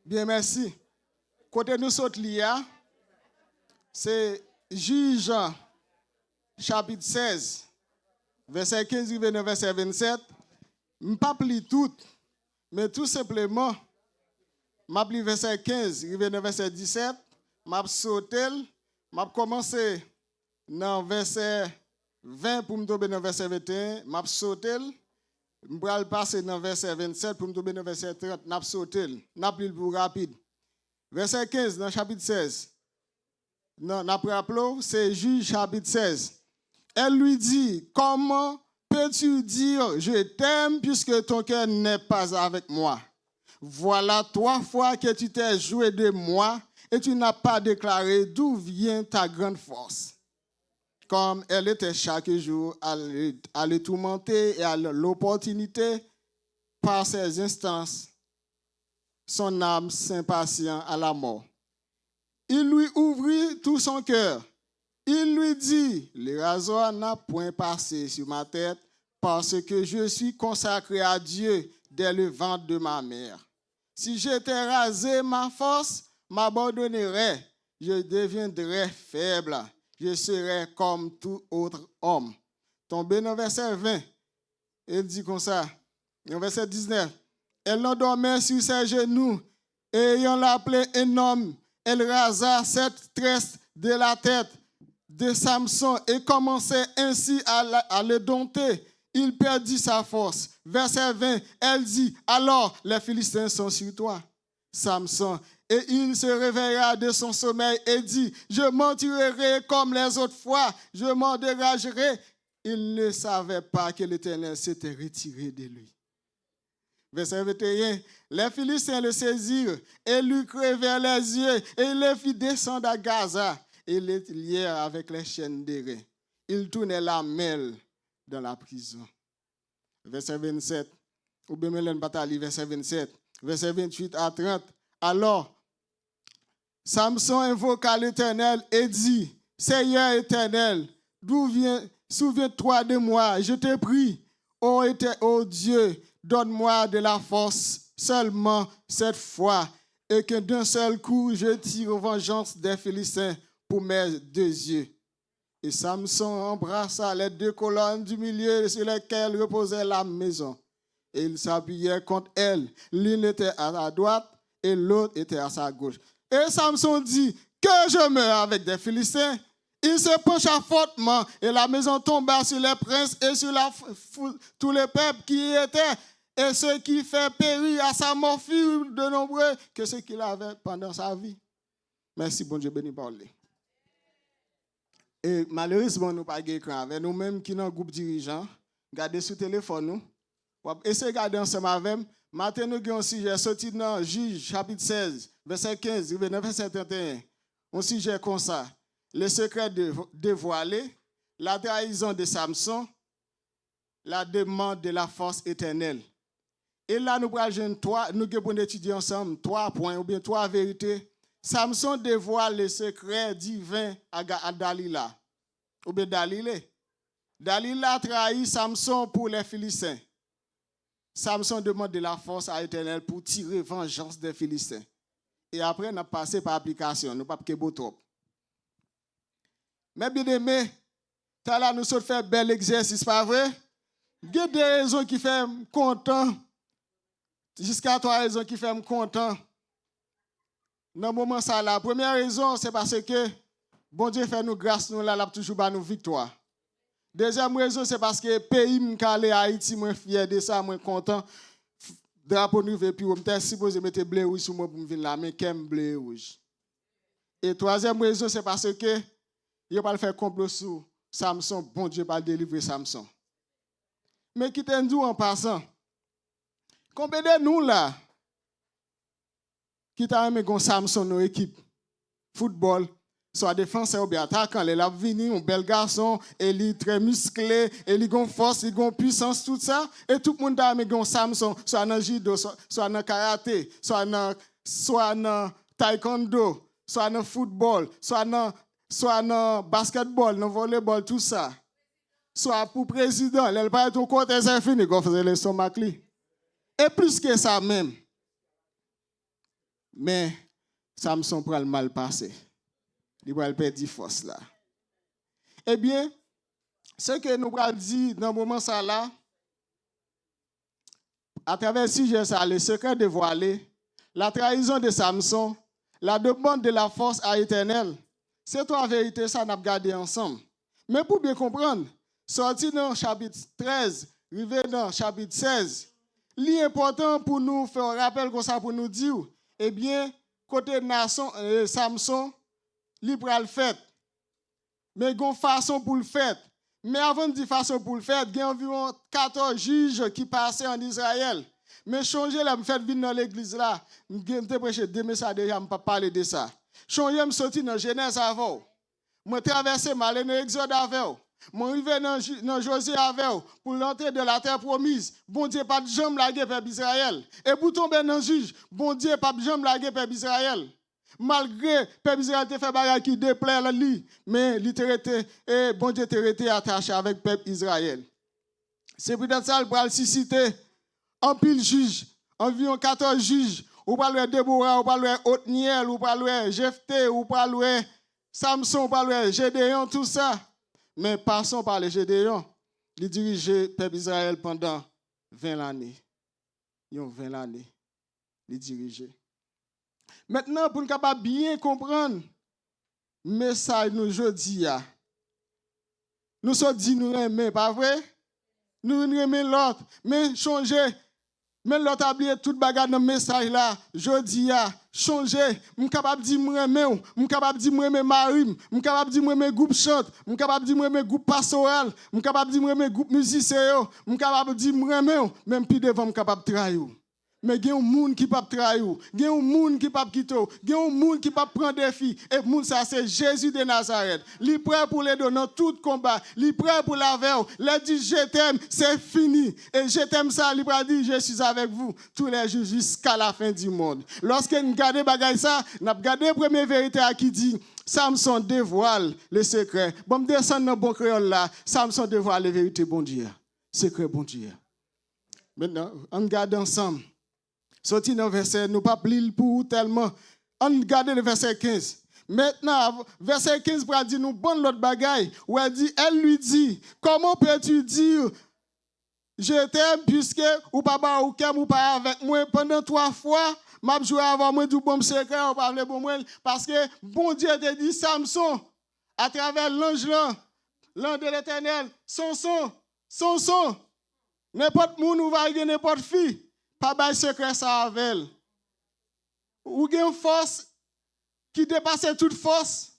Bien, merci. Côté nous saute l'IA, c'est Juge chapitre 16, verset 15, verset 27. Je ne pas lire tout, mais tout simplement, je lis verset 15, verset 17, je sauter, je commencer dans verset 20 pour me tomber dans verset 21, je sauter, je vais passer dans verset 27 pour me tomber dans verset 30, je sauter, je lis plus rapide. Verset 15 dans chapitre 16. Non, c'est Juge chapitre 16. Elle lui dit, comment peux-tu dire, je t'aime puisque ton cœur n'est pas avec moi? Voilà 3 fois que tu t'es joué de moi et tu n'as pas déclaré d'où vient ta grande force. Comme elle était chaque jour à le tourmenter et à l'opportunité par ses instances, son âme s'impatient à la mort. Il lui ouvrit tout son cœur. Il lui dit, le rasoir n'a point passé sur ma tête parce que je suis consacré à Dieu dès le ventre de ma mère. Si j'étais rasé, ma force m'abandonnerait. Je deviendrais faible. Je serais comme tout autre homme. Tombé dans verset 20, il dit comme ça, dans verset 19, elle l'endormait sur ses genoux et ayant l'appelé un homme, elle rasa 7 tresses de la tête de Samson et commençait ainsi à le dompter. Il perdit sa force. Verset 20, elle dit, alors les Philistins sont sur toi, Samson. Et il se réveilla de son sommeil et dit, je m'en tirerai comme les autres fois, je m'en dégagerai. Il ne savait pas que l'Éternel s'était retiré de lui. Verset 21, les Philistins le saisirent et lui crevèrent les yeux et il le fit descendre à Gaza et le lièrent avec les chaînes d'airain. Il tournait la mêle dans la prison. Verset 27, ou bien verset 27, verset 28 à 30. Alors, Samson invoqua l'Éternel et dit, Seigneur éternel, souviens-toi de moi, je te prie, ô Dieu, donne-moi de la force seulement cette fois, et que d'un seul coup je tire vengeance des Philistins pour mes 2 yeux. Et Samson embrassa les 2 colonnes du milieu sur lesquelles reposait la maison. Et il s'appuyait contre elles. L'une était à sa droite et l'autre était à sa gauche. Et Samson dit, que je meure avec des Philistins. Il se pencha fortement et la maison tomba sur les princes et sur tous les peuples qui y étaient. Et ce qui fait périr à sa mort fut de nombreux que ce qu'il avait pendant sa vie. Merci, bon Dieu, béni par lui. Et malheureusement, nous n'avons pas d'écran avec nous-mêmes qui sommes un groupe dirigeant. Gardez sur le téléphone, nous. Essayez de garder ensemble avec nous. Maintenant, nous avons un sujet sorti dans Juge, chapitre 16, verset 15, verset 31. Un sujet comme ça. Le secret dévoilé, la trahison de Samson, la demande de la force éternelle. Et là, nous allons étudier ensemble 3 points ou bien 3 vérités. Samson dévoile le secret divin à Dalila. Ou bien Dalilé. Dalila trahit Samson pour les Philistins. Samson demande de la force à l'Éternel pour tirer vengeance des Philistins. Et après, on a passé par application. Nous pas beau trop. Mais bien aimé, là, nous sommes fait un bel exercice, pas vrai? Il y a des raisons qui font content. Jusqu'à 3 raisons qui font content. Dans le moment ça, la première raison, c'est parce que bon Dieu fait nous grâce, nous là, toujours nous victoire. Deuxième raison, c'est parce que le pays m'calé Haïti, moi fier de ça, moi content. Drapeau nous veut puis on m'était supposé mettre bleu rouge sur moi pour me venir là, mais qu'aime bleu rouge. Et troisième raison, c'est parce que il pas le faire complot sur Samson, bon Dieu pas délivrer Samson. Mais qui t'en dit en passant, combien de nous là qui t'a aimé gon Samson nos équipe football, soit défenseur ou bien attaquant, il a venu un bel garçon, il est très musclé, il a une force, il a une puissance, tout ça, et tout le monde a aimé gon Samson, soit dans judo, soit dans karaté, soit dans taekwondo, soit dans football, soit dans basketball, dans volleyball, tout ça. Soit pour président, il va être au côté infini, qu'on faisait le stomac. Et plus que ça même. Mais Samson prend le mal passé. Il va perdre force là. Eh bien, ce que nous allons dire dans le moment ça là, à travers ce sujet ça, le secret dévoilé, la trahison de Samson, la demande de la force à l'éternel, c'est trois vérités ça n'a gardé ensemble. Mais pour bien comprendre, sorti dans le chapitre 13, arrivé dans le chapitre 16, l'important pour nous faire un rappel comme ça pour nous dire, eh bien, côté nation, Samson, libre à le faire. Mais il y a une façon pour le faire. Mais avant de dire façon pour le faire, il y a environ 14 juges qui passaient en Israël. Mais changer là, me fait venir dans l'église là. Je prêché 2 messages déjà, je ne peux pas parler de ça. Changer me sortir dans Genèse avant. Je traverser mal dans Exode avant. Je arrivé dans Josué avant pour l'entrée de la terre promise. Bon Dieu pas de jambe laguer peuple Israël. Et pour tomber dans le juge, bon Dieu pas de jambe laguer peuple Israël. Malgré peuple Israël te fait bagarre qui déplaît lui, mais et bon Dieu t'a été attaché avec peuple Israël. C'est peut-être ça le bral cité en pile juge, environ 14 juges, ou parle de Déborah, ou parle de Othniel, ou parle de Jephthé, ou parle de Samson, ou parle de Gédéon, tout ça. Mais passons par le Gédéon, il dirigeait peuple Israël pendant 20 années. Il y a 20 années, il dirigeait. Maintenant, pour nous capable bien comprendre le message nous aujourd'hui, nous sommes dit nous aimer, pas vrai? Nous aimer l'autre, mais changer. Mais l'autre a oublié toute bagarre dans le message là, jodi a changer, m capable dire moi aimer, m capable dire moi aimer Marim, m capable dire moi aimer groupe chante, m capable dire moi aimer groupe pastoral, m capable dire moi aimer groupe musicien, m capable dire moi aimer, même puis devant m capable trahir. Mais il y a un monde qui ne peut pas trahir, il y a un monde qui ne peut pas quitter, il y a un monde qui ne peut pas prendre des filles. Et le monde, ça, c'est Jésus de Nazareth. Il est prêt pour les donner dans tout combat. Il est prêt pour la veille. Il dit, je t'aime, c'est fini. Et je t'aime ça, il a dit, je suis avec vous tous les jours jusqu'à la fin du monde. Lorsque nous regardons ça, nous regardons la première vérité qui dit, Samson dévoile le secret. Bon, me descendre dans le bon créole là, Samson dévoile la vérité, bon Dieu. Secret, bon Dieu. Maintenant, on regarde ensemble. Sorti dans le verset, nous pas lire pour tellement. On regarde le verset 15. Maintenant, verset 15 pour dire nous bonne l'autre bagaille. Où elle lui dit, comment peux-tu dire je t'aime puisque ou pas ou pas avec moi pendant 3 fois, m'a joué avant moi du bon secret ou pas bon moi parce que bon Dieu te dit Samson à travers l'ange l'ange de l'Éternel, son n'importe monde ou va n'importe fille. Pas de secret ça avec elle. Ou une force qui dépasse toute force.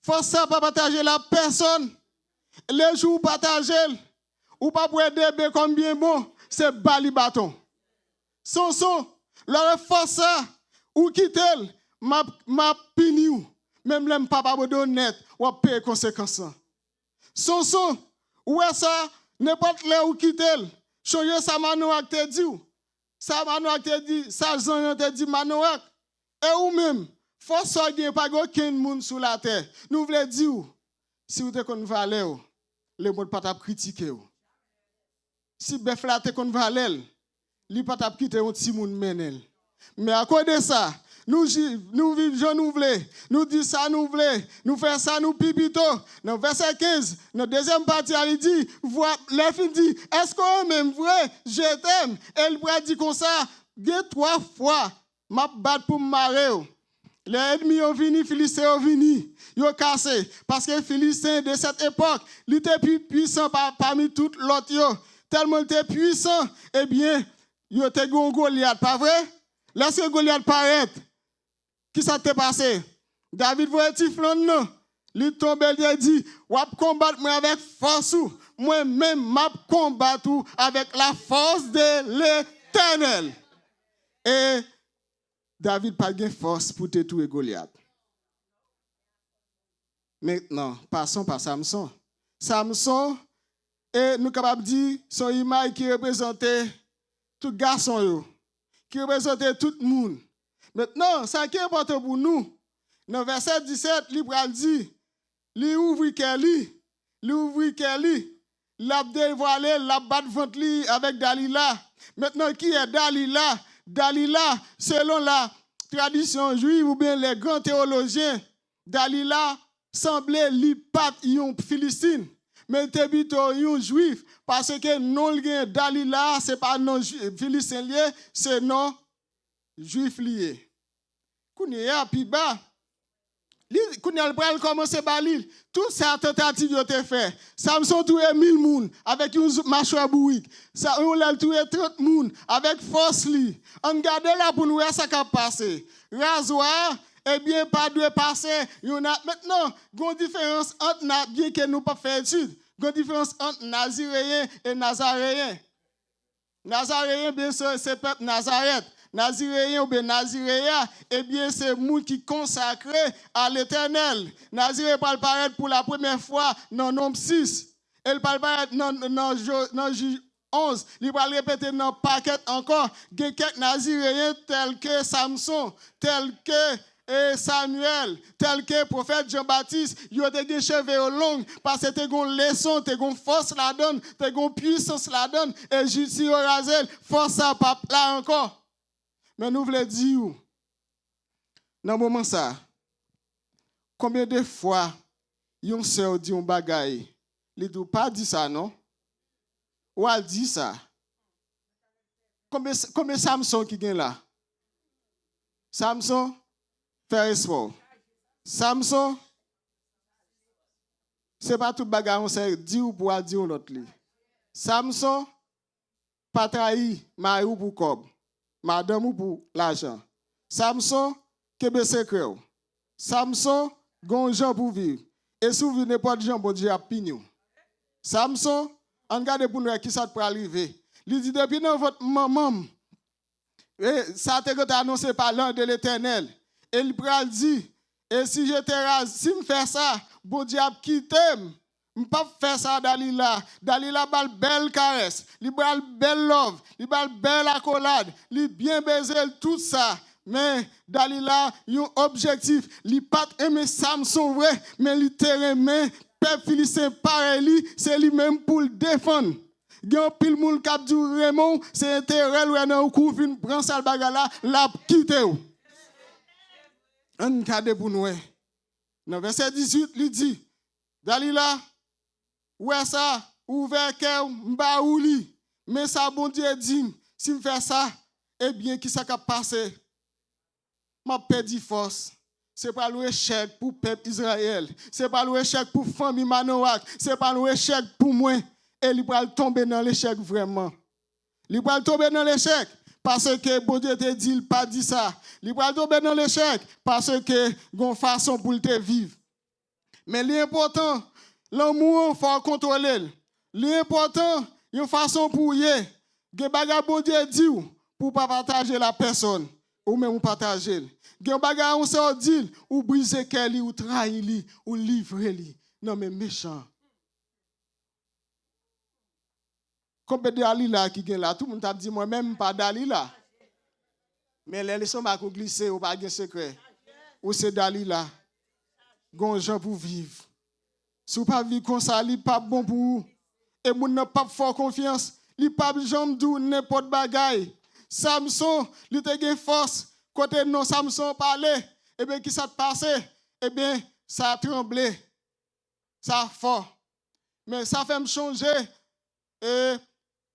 Force ça pas partager la personne. Les jours partager ou pas pour aider comme bien bon, c'est bali bâton. Son leur force ça ou quitter m'a pini ou même l'aime pas honnête ou payer conséquences. Son ou ça n'importe là où quitter, changer sa manouak te dit, sa manouak te dit, sa zon te dit manouak, et ou même, force ça gen pas aucun monde sur la terre. Nous voulons dire, si vous te kon valé, le monde pas t'a critiquer. Si befla te kon valé, li pas t'a quitter un petit monde menel. Mais à cause de ça, nous vivons, nous voulons, nous disons ça, nous voulons, nous faisons ça, nous pipito. Dans verset 15, notre deuxième partie, elle dit, les filles dit, est-ce qu'on même vrai, je t'aime? Elle dit comme ça, 3 fois, m'a battu pour me marier. Les ennemis ont venu, Philistins ont venu, ils ont cassé. Parce que les Philistins de cette époque, ils étaient plus puissants parmi toutes l'autre. Tellement ils étaient puissants, eh bien, ils étaient Goliath, pas vrai? Lorsque Goliath paraît, qui ça t'est passé? David voit Tiflon, non? Il tombe, il dit, wap combattre moi avec force, moi-même, m'a combattre avec la force de l'Éternel. Et David n'a pas de force pour tuer Goliath. Maintenant, passons par Samson. Samson, et nous sommes capables de dire, son image qui représentait tout garçon, qui représentait tout le monde. Maintenant, ça qui est important pour nous, dans verset 17, il dit, il ouvre Kelly, l'a dévoilé, l'a battu ventre avec Dalila. Maintenant, qui est Dalila? Dalila, selon la tradition juive ou bien les grands théologiens, Dalila semblait li pat yon Philistine, mais était plutôt yon juif parce que non le Dalila c'est pas non Philistin lié, c'est non juif lié. Kounya pi ba Kounya pral commencer balil, toute sa tentative yo te fait. Samson toué 1000 moun avec une mâchoire bourrique. Ça on l'a toué 30 moun avec force li. On garde là pour nous ça qu'a passé. Rasoir eh bien, pas de passer. Maintenant, il y a une différence entre, bien que nous pas fait étude, il y a une différence entre Naziréen et Nazaréen. Nazaréen, bien sûr, c'est peuple Nazareth. Naziréen ou bien Naziréen, eh bien, c'est le monde qui consacré à l'Éternel. Naziréen parle paraître pour la première fois dans Nombre 6. Elle parle paraître dans Juge 11. Il va répéter dans le paquet encore. Il y a quelques Naziréens tels que Samson, tels que Samuel, tel que le prophète Jean-Baptiste, il a des cheveux longs parce que tu as une leçon, tu as une force la donne, tu as une puissance la donne, et Jésus Razel, force à pas là encore. Mais nous voulons dire, dans le moment ça, combien de fois, yon sœur dit un bagaille, il ne pas dit ça, non? Ou elle dit ça? Combien Samson qui est là? Samson? Faire espoir. Samson, ce n'est pas tout bagarre, on sait dire ou pour dire l'autre. Samson, pas trahi, mari ou pour cob, madame ou pour l'argent. Samson, kebe secret. Samson, gon gens pour vivre. Et si vous n'importe gens, bon Dieu a pignon. Samson, on regarde pour nous qui ça peut arriver. Il dit depuis dans votre maman, ça te annoncé par l'un de l'Éternel. Et il pral dit, et si je te rase, si je fais ça, bon Dieu a quitté, je ne peux pas faire ça Dalila. Dalila a une belle caresse, il a une belle love, il a une belle accolade, il a bien baisé tout ça. Mais Dalila a un objectif, il n'a pas aimé Samson vrai, mais il a aimé peuple philistin pareil, c'est lui-même pour le défendre. Il y a un pile moun k'ap di Raymond, c'est intérêt ou nan kou fin prend ça bagala, l'a quitté. Un cadre pour nous. Dans verset 18, il dit, Dalila, ouais ça, ouvert cœur, m'ba ouli. Mais ça, bon Dieu dit, si je fais ça, eh bien, qui ça va passer? Ma perdu force. Ce n'est pas le échec pour le peuple Israël. Ce n'est pas le échec pour la famille Manoak. Ce n'est pas le échec pour moi. Et il va tomber dans l'échec vraiment. Il va tomber dans l'échec. Parce que bon Dieu te dit, il pas dit ça. Il va tomber dans l'échec parce que une façon pour te vivre. Mais l'important, l'amour, il faut contrôler. L'important, il y a une façon pour y aller. Que bagarre bon Dieu dit pour pas partager la personne ou même partager. Que bagarre on se dit ou briser quelqu'un ou trahir lui ou livrer lui. Non mais méchant. Combien de Dalila qui est là? Tout le monde a dit moi-même pas Dalila. Mais les leçons m'a glissé ou pas de secret. Ou c'est Dalila. Gon gens pour vivre. Si vous pas vivre comme ça, il pas bon pour vous. Et vous n'avez pas fort confiance. Il pas jambe d'où n'importe bagaille. Samson, il te gain force. Côté non Samson parlait. Eh bien qui ça te passé? Eh bien ça a tremblé. Ça a fort. Mais ça fait me changer. Et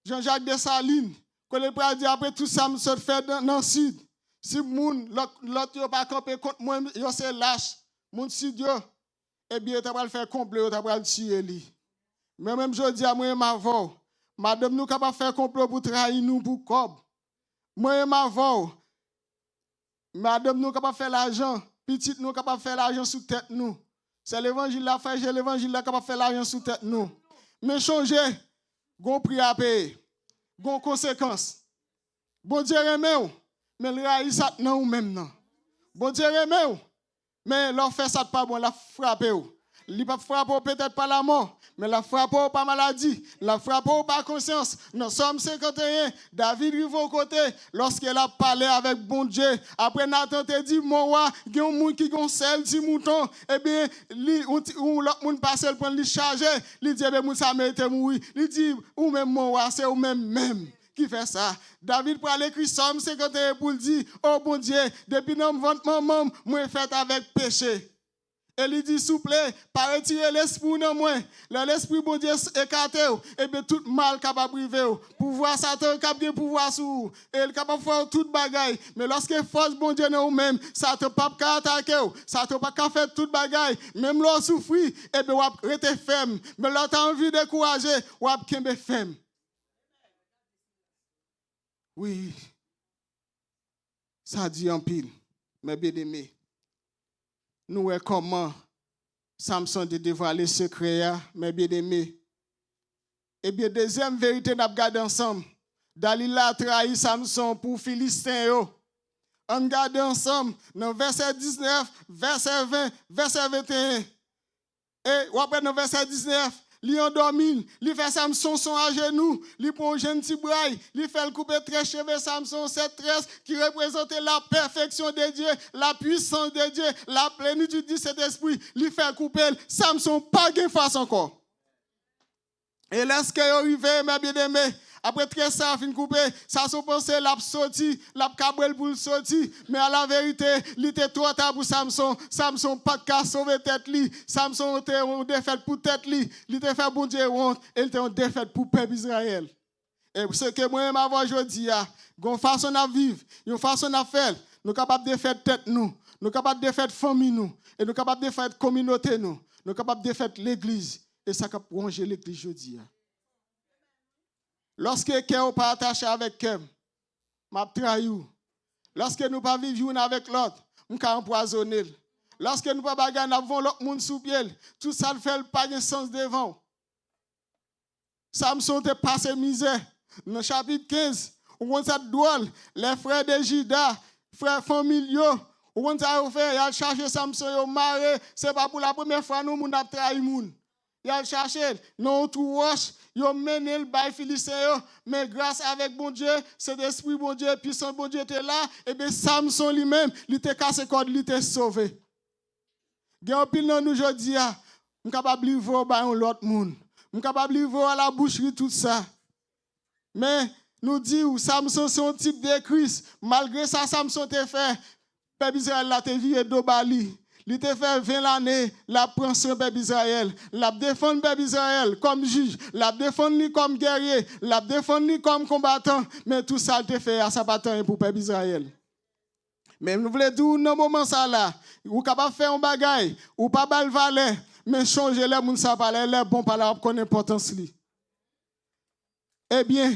Jean-Jacques Dessalines, quand le père dit après tout ça, se fait dans le sud. Si moun l'autre n'a pas campé contre moi, yo c'est lâche. Mon sud yo, eh bien, tu vas le faire complot, tu vas le tuer lui. Mais même je dis à moi ma voix, madame nous capable faire complot pour trahir nous pour cob. Moi ma voix, madame nous capable faire l'argent, petite nous capable faire l'argent sous tête nous. C'est l'évangile la fait, l'évangile la capable faire l'argent sous tête nous. Mais changer gon prix à payer, gon conséquence. Bon Dieu remet, mais le raïs ça non ou même non. Bon Dieu remet, mais leur fait ça pas bon, la frappe. Il pas frapper peut-être pas la mort, mais la frappe pas maladie, la frappe pas conscience. Dans Somme 51, David arrive au côté lorsqu'il a parlé avec bon Dieu. Après Nathan te dit mon roi, il y a un monde qui gon sel ti mouton, eh bien l'autre monde passe le prendre li charger, il dit eh bien moun ça mérite mourir. Il dit ou même mon roi, c'est ou même qui fait ça. David pour aller écrire Somme 51 pour dire, oh bon Dieu, depuis non ventre maman, moi fait avec péché. Et il dit, s'il vous plaît, pas retirer l'esprit dans moi. L'esprit, bon Dieu, écarté, et bien tout mal capable de priver. Pouvoir Satan capable de pouvoir sur et il capable de faire toute bagaille. Mais lorsque force, bon Dieu, nous même, Satan pas qu'à attaquer, Satan pas qu'à faire toute bagaille. Même lorsque souffrir, et bien, on rester ferme. Mais lorsque envie de décourager, on va être ferme. Oui, ça dit en pile, mes bien-aimés. Nous voyons comment Samson a dévoilé ce secret, mes bien-aimés. Et bien, deuxième vérité, nous avons regardé ensemble. Dalila a trahi Samson pour Philistin. On regarde ensemble dans verset 19, verset 20, verset 21. Et après, dans verset 19, il endormi, il fait Samson son à genoux, il prend un jeune petit braille, il fait le couper très cheveux Samson, cette tresse qui représentait la perfection de Dieu, la puissance de Dieu, la plénitude de cet esprit, il fait couper, Samson pas de face encore. Et lorsqu'il est arrivé, mes bien-aimés, après très ça, fin coupé, ça se pensait l'a sorti, l'a cabrel pour le sortir, mais à la vérité, il était trop tard pour Samson. Samson pas de sauver tête li. Samson était en défaite pour tête li. Il était fait bon Dieu honte, et il était en défaite pour peuple Israël. Et ce que moi-même avant aujourd'hui, une façon à vivre, une façon à faire, nous sommes capables de faire tête nous, nous sommes capables de faire famille nous, et nous sommes capables de faire communauté nous, nous sommes capables de faire l'église, et ça cap ranger l'église aujourd'hui. Lorsque quelqu'un n'est pas attaché avec quelqu'un, m'a trahi. Lorsque nous ne pas vivre avec l'autre, nous sommes empoisonnés. Lorsque nous ne pas bagarrer, nous avons l'autre monde sous pied. Tout ça ne fait pas de sens devant. Samson te passe misère. Dans le chapitre 15, on voit ça drôle. Les frères de Juda, frères familiaux, on voit ça fait. Ils ont cherché Samson, ils ont marré. Ce n'est pas pour la première fois que nous avons trahi. Ils ont cherché. Non, tout roche. Ils ont mené le bail Philistin, mais grâce avec bon Dieu, cet esprit bon Dieu, puissant bon Dieu était là, et bien Samson lui-même, il était cassé corde, il était sauvé. Il y a un pile dans nous aujourd'hui, je suis capable de vivre à l'autre monde. Je suis capable de vivre à la boucherie, tout ça. Mais nous disons, Samson, c'est un type de Christ. Malgré ça, Samson t'a fait, Peuple Israël l'a vie d'Obali. Il t'a fait 20 années, la prend sur le peuple Israël. La défend le peuple Israël comme juge. La défend comme guerrier. La défend comme combattant. Mais tout ça, il t'a fait à sa bataille pour le peuple Israël. Mais nous voulons dire, dans ce moment là, vous êtes capable de faire un bagage, ou pas de valer, mais changer les gens, ça parle, les bons par la connaître l'importance. Eh bien,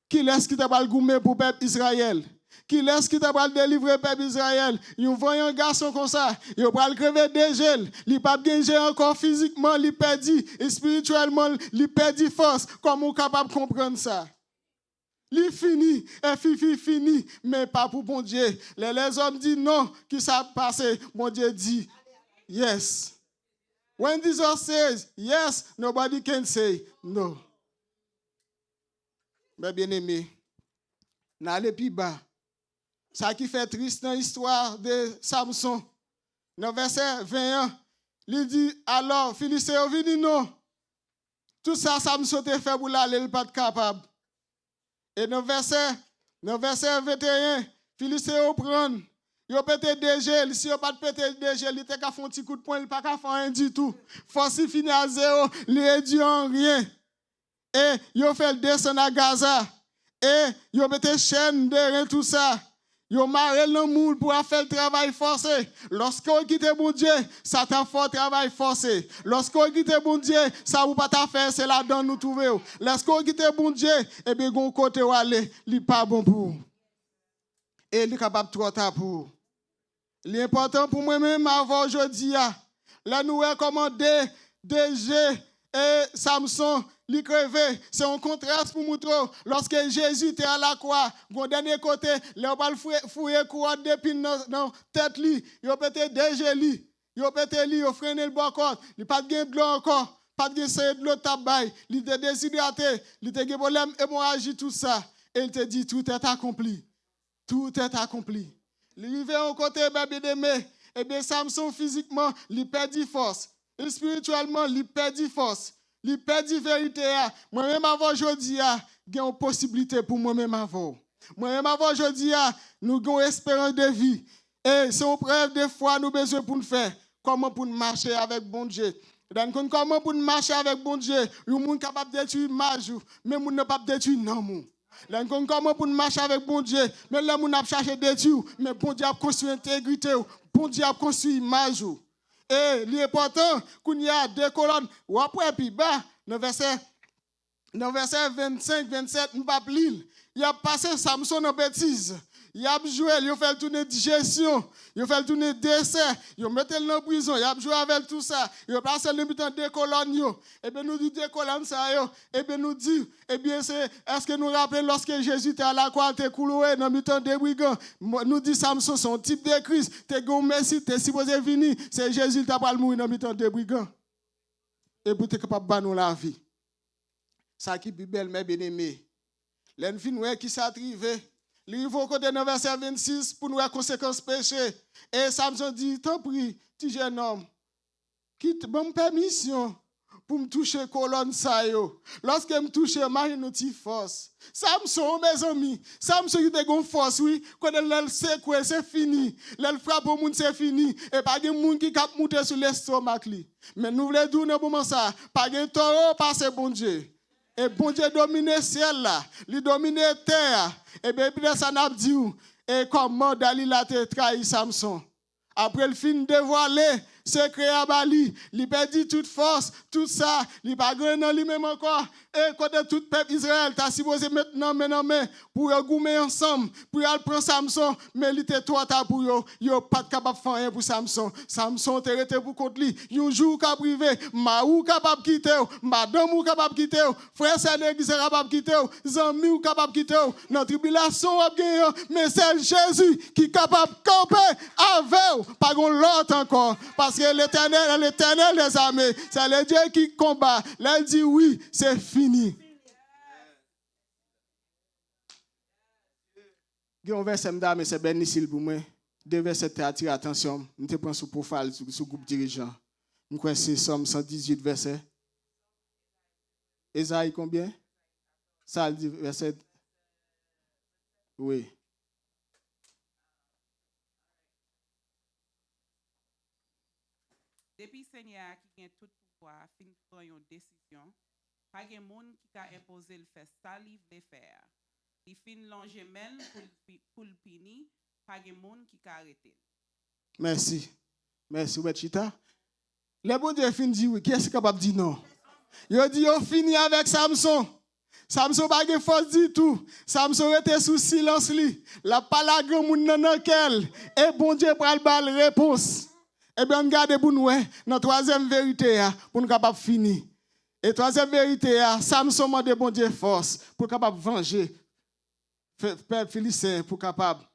qui est-ce qui t'a pas le gourmet pour le peuple Israël? Qui est-ce qui t'a pas délivrer le peuple Israël? Ils voient un garçon comme ça, il va le crever des gels, il pas bien encore physiquement, il perdu, et spirituellement, il perdu force. Comment on est capable de comprendre ça? Il finit, et fini, mais pas pour bon Dieu. Les hommes disent non, qui ça passe, bon Dieu dit yes. When Jesus says yes, nobody can say no. Mais bien aimé, n'allez plus bas. Ça qui fait triste dans l'histoire de Samson. Dans verset 21, il dit alors, Philistin vini non. Tout ça, Samson te fait pour l'aller, il n'est pas capable. Et dans verset 21, Philistin au prend. Il a pété des gels. Si il n'a pas pété des gels, il était qu'à faire un petit coup de poing, il n'a pas qu'à faire rien du tout. Force finit à zéro, il ne réduit en rien. Et il a fait le descendre à Gaza. Et il a pété chaîne derrière tout ça. Yo marre le monde pour faire le travail forcé. Lorsqu'on quitte bon Dieu, ça t'a fait travail forcé. Lorsqu'on quitte bon Dieu, ça vous pas t'a fait, c'est là-dedans nous trouver. Lorsqu'on quitte bon Dieu, et bien gon côté où aller, il pas bon pour. Et il est capable trop tard pour. L'important pour moi-même avant aujourd'hui, là nous recommandé DG et Samson. C'est un contraste pour montrer lorsque Jésus était à la croix, au dernier côté, les gens fouillé couronne d'épines dans tête li, ils ont pété déjà li, ils ont pété li, ils ont freiné le bon corps, il pas de l'eau encore, pas de l'eau tabac, il était déshydraté, il était de problème hémorragie tout ça, et il te dit tout est accompli. Tout est accompli. Il arrive au côté bien-aimé, et bien Samson physiquement, il perdit force, et spirituellement, il perdit force. Il perd la vérité. Moi-même avant aujourd'hui, a une possibilité pour moi-même avant. Moi-même avant, je dis, nous avons une espérance de vie. Et c'est une preuve de foi, nous avons besoin pour nous faire. Comment pour nous marcher avec bon Dieu. Donc, comment pour nous marcher avec bon Dieu. Le monde capable de détruire l'image, mais le monde n'est pas détruire non. Donc, comment pour nous marcher avec bon Dieu. Mais le monde a cherché détruire, mais bon Dieu a construit l'intégrité. Bon Dieu a construit l'image. Et l'important, qu'on y a deux colonnes. Ou après, puis bas, dans le verset 25, 27, nous ne pas lire. Il a passé Samson en bêtise. Il a joué, il a fait tourner digestion, il a fait tourner dessert, il a mis dans la prison, il a joué avec tout ça, il a passé le temps de colonnes. Et bien nous dit deux colonnes ça, et bien nous dit, eh bien c'est, est-ce que nous rappelons lorsque Jésus était à la croix, était couloué dans le temps des brigands, nous dit Samson, son type de Christ, t'es gon merci, t'es supposé venir, c'est Jésus qui t'a mourir dans le temps des brigands. Et pour être capable de battre la vie. Ça qui est belle, mes bien-aimés. L'enfin, qui s'est arrivé. Il faut côté dans verset 26 pour nous les conséquences péché. Et Samson dit, t'en prie, petit jeune homme, quitte bonne permission pour me toucher colonne ça yo. Lorsque me touche, imagine une force. Samson, mes amis, Samson il a une force, oui. Quand elle sait quoi, c'est fini. Elle frappe au monde, c'est fini. Et pas de monde qui cap monter sur l'estomac. Mais nous voulons dire dans moment ça, pas de taureau, pas c'est bon Dieu. Et bon Dieu domine le ciel là, il domine la terre. Et bien, puis ça n'a pas dit, et comment Dalila a trahi Samson. Après le film dévoilé, secret à Bali, il perdit toute force, tout ça, il pas gagné dans lui-même encore. Et quand tout peuple Israël, t'as supposé maintenant, pour goumer ensemble, pour aller prendre Samson, mais il était trop tard pour eux, ils pas capable de faire rien pour Samson. Samson était resté pour contre lui. Un jour capable privé, maou capable quitter, madame ou capable quitter, frère c'est l'église capable quitter, zami ou capable quitter. Dans tribulation a gagné, mais c'est Jésus qui est capable de camper avec, pas l'autre encore. Parce que l'éternel des armées, c'est le Dieu qui combat. Là, il dit oui, c'est fini. Il y a un verset, mais c'est bien difficile pour moi. Deux versets qui attirent l'attention. Je te prends sur le profil, sur le groupe dirigeant. Je crois que c'est Somme 118 versets. Esaïe combien? Ça, le verset. Oui. Depuis Seigneur qui a tout pouvoir, fin prend une décision, pas de monde qui a imposé le fait ça, il veut faire. Il fin longer même pour le punir, pas de monde qui a arrêté. Merci. Merci, Wetchita. Le bon Dieu fin dit oui. Qui est capable de dire non? Il dit, il fini avec Samson. Samson n'a pas de force du tout. Samson était sous silence. La parole grand monde dans quel. Et bon Dieu prend le réponse. Eh bien, regardez pour nous, dans la troisième vérité, pour nous capable finir. Et troisième vérité, Samson m'a de bon Dieu force pour capable venger peuple philistin pour capable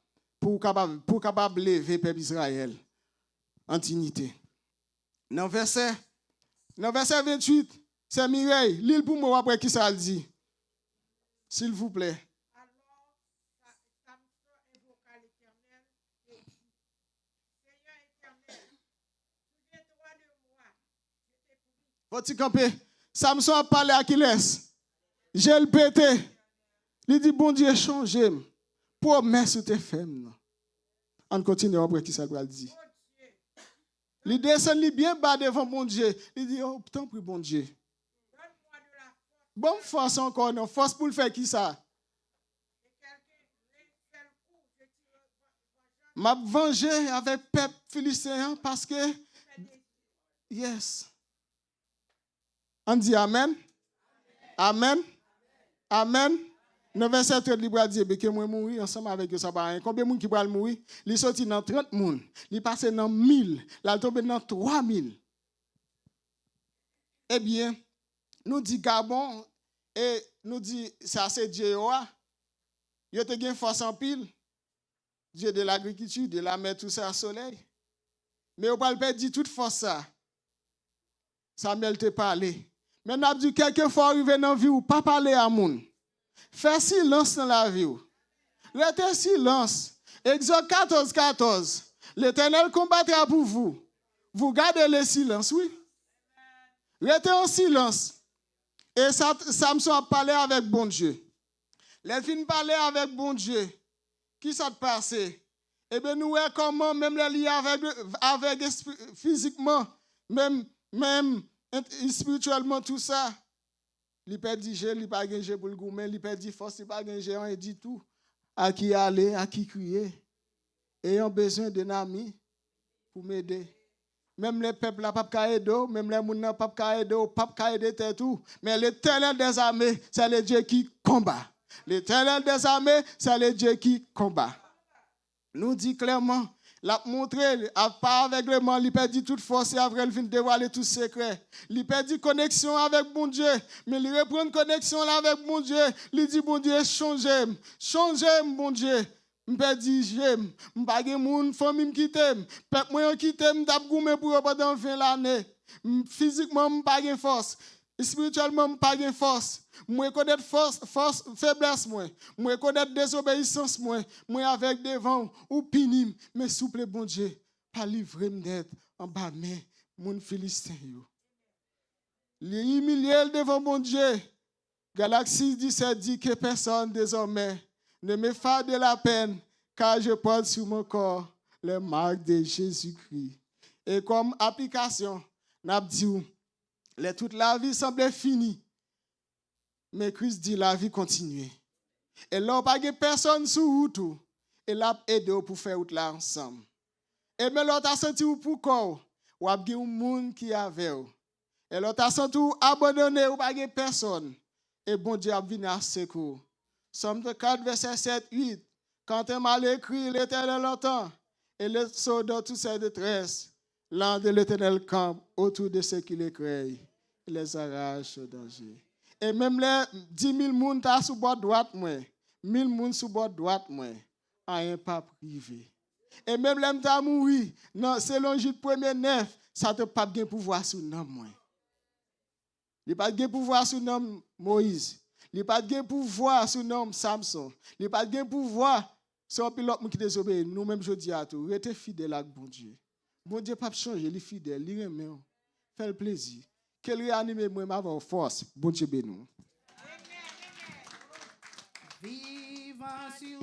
lever peuple Israël en dignité. Dans le verset 28, c'est Mireille, l'île pour moi après qui ça le dit. S'il vous plaît. Faut-il camper? Samson a parlé à Achilles. J'ai le pété. Il dit, bon Dieu, changez. Promesse te femme. On continue après qui ça va dire. Il descend bien bas devant bon Dieu. Il dit, oh, tant pis, bon Dieu. Bonne force encore, non? Force pour le faire qui ça? M'a vengé avec peuple philistin parce que. Yes. On dit Amen. Amen. Amen. Dans verset 30, il va dire que moi mourir ensemble avec eux, ça va rien. Combien de monde qui va mourir? Il sorti dans 30 personnes. Il passe dans 1000. Il tombe dans 3000. Eh bien, nous dit Gabon et nous dit ça c'est Dieu. Il a une force en pile. Dieu de l'agriculture, de la mer, tout ça, soleil. Mais on ne peut pas dire toute force ça. Samuel te parlé. Maintenant, dit quelquefois arriver dans la vie ou pas parler à moun. Faire silence dans la vie. Restez silence. Exode 14, 14. L'Éternel combattra pour vous. Vous gardez le silence, oui. Restez en silence. Et Samson a parlé avec bon Dieu. Les fins parler avec bon Dieu. Qui s'est passé? Eh bien, nous voyons comment, même les liés avec physiquement, même spirituellement, tout ça. Il peut dire, il pas gagner pour le gourmet, il peut dire force, il pas gagner, on dit tout. À qui aller, à qui crier. Ayant besoin d'un ami pour m'aider. Même les peuples n'ont pas aider, même les gens n'ont pas aider, pas aider tout. Mais l'Éternel des armées, c'est le Dieu qui combat. L'Éternel des armées, c'est le Dieu qui combat. Nous dit clairement, l'a montré, pas aveuglement, il peut dire toute force et après il vient dévoiler tout secret. Il peut dire connexion avec bon Dieu, mais il reprend connexion avec bon Dieu. Il dit bon Dieu, changez, bon Dieu. M'pe dit j'aime, m'pa gen moun famille qui t'aime, peuple moi qui t'aime d'ap goumé pour pendant 20 l'année. Physiquement m'pa gen force, spirituellement m'pa gen force. Moi connaître force faiblesse moi connaître désobéissance moi avec devant ou pinim, mais souple bon Dieu, pas livrer m'être en bas main moun philistin yo. Les humilier devant bon Dieu. Galaxie 17 dit que personne désormais ne me fait de la peine, car je porte sur mon corps les marques de Jésus-Christ. Et comme application, n'a dit, toute la vie semblait finie, mais Christ dit la vie continue. Et là, pas de personne sur route, et l'a aidé pour faire route là ensemble. Et mais l'autre a senti pour corps, ou a un monde qui avait. Et l'autre a senti abandonné ou pas de personne. Et bon Dieu a venu à secours. Somme 4, verset 7, 8. Quand un mal écrit, l'Éternel entend. Et le soldat tous ses détresse. L'ange de l'Éternel campe autour de ceux qui les craignent. Il les arrache au danger. Et même les 10 000 personnes qui sont sous bord droite, 1 000 personnes sous bord droite, à un pas privé. Et même les gens qui mourent, selon Jude 1er 9, ça ne pas de pouvoir sur nous. Il n'y a pas de pouvoir sur nom Moïse. Il n'y a pas de pouvoir sur nom Samson. Il n'y a pas de pouvoir sur un pilote qui désobéit. Nous-mêmes, je dis à tout, restez fidèles à bon Dieu. Bon Dieu pas changer, il est fidèle, il remet. Fait le plaisir. Qu'il réanime moi avec force. Bon Dieu bénisse. Viva sur